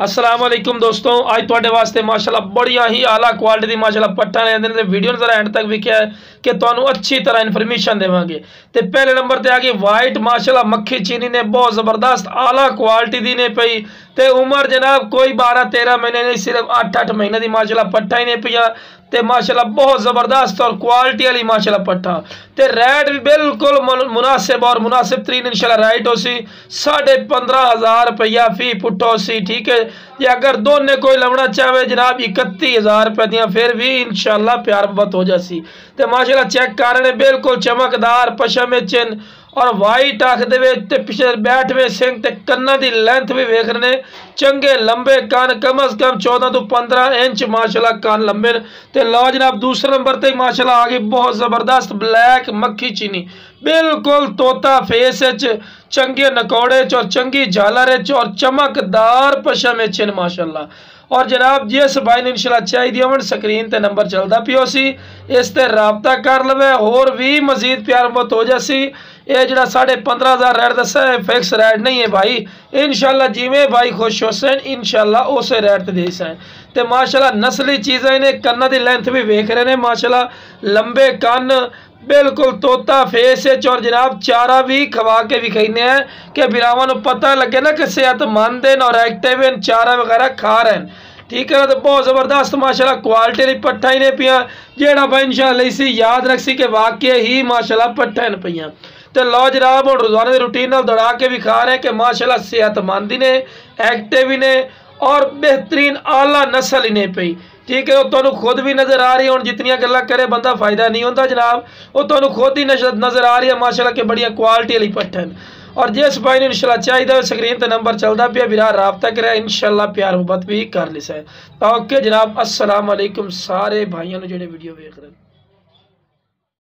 अस्सलाम वालेकुम दोस्तों, आज थोड़े वास्ते माशाल्लाह बढ़िया ही आला क्वालिटी की माशाल्लाह पट्टा ने वीडियो जरा एंड तक विख्या है कि तुहानू अच्छी तरह इन्फॉर्मेशन देवांगे। तो पहले नंबर पर आ गई वाइट माशाल्लाह मक्खी चीनी ने बहुत जबरदस्त आला क्वालिटी दी ने पई। ते उम्र जनाब कोई 12-13 महीने नहीं, सिर्फ 8-8 महीने की माशाल्लाह पट्टा ही नहीं पिया। ते माशाल्लाह बहुत जबरदस्त और क्वालिटी वाली माशाल्लाह पट्टा। ते रेट भी बिल्कुल मुनासिब और मुनासिब तरीन इंशाल्लाह राइट हो सी 15,500 रुपया फी पुट हो सी। ठीक है जी, अगर दोनों कोई लवना चाहे जनाब 31,000 रुपये दियाँ फिर भी इंशाल्लाह प्यार मोहब्बत हो जासी। ते माशाल्लाह चेक कर बिल्कुल चमकदार पशम चिन्ह और वाइट आख दे पिछले बैठवे सिंह ते कन्ना दी लेंथ भी वेख रहे चंगे लंबे कान कम अज कम 14 तो 15 इंच माशाल्लाह कान लंबे। ते लो जनाब दूसरे नंबर ते माशाल्लाह आ गई बहुत जबरदस्त ब्लैक मक्खी चीनी, बिल्कुल तोता फेस चंगे नकौड़े और चंगी झालर और चमकदार पशम चिन्ह माशाल्लाह। और जनाब जिस भाई ने इंशाल्लाह चाहिए हो स्क्रीन ते नंबर चलता पियो सी, इस ते राबता कर लवे होर भी मजीद प्यार मोहब्बत हो जासी। ये जरा 15,500 रेट दसा है, फिक्स रेट नहीं है भाई। इंशाल्लाह जिमें भाई खुश हो सन इंशाल्लाह उस रेट दे सन। ते माशाल्लाह नस्ली चीज़ें ने कन्ना की लेंथ भी वेख रहे हैं माशाल्लाह, लंबे कान बिल्कुल तोता फेस और जनाब चारा भी खवा के विखाने हैं कि बिरावां नूं पता लगे ना कि सेहतमंद हैं और एक्टिव हैं, चारा वगैरह खा रहे हैं। ठीक है ना, तो बहुत जबरदस्त माशाल्लाह क्वालिटी वाली पट्ठा ही ने पिया जेड़ा भाई इंशाल्लाह इसी याद रख सी कि वाकई ही माशाल्लाह पट्ठा ने पिया। तो लो जनाब हम रोजाना की रूटीन दौड़ा के भी खा रहे हैं कि माशाल्लाह सेहतमंद ही ने, एक्टिव ही ने और बेहतरीन आला नस्ल ही ने पई। ठीक है, वो तुहानू खुद भी नज़र आ रही है। हम जितनी गल्लां करे बंदा फायदा नहीं होता जनाब, वो तुहानू खुद ही नज़र आ रही है माशाल्लाह के बढ़िया क्वालिटी वाली पट्ठन। और जिस भाई ने इंशाल्लाह चाहिए स्क्रीन पर नंबर चलता पिया बिरा राबता करे इंशाल्लाह प्यार मुहब्बत भी कर लिसा है। ओके जनाब, अस्सलाम वालेकुम सारे भाइयों ने जो वीडियो देख रहे हैं।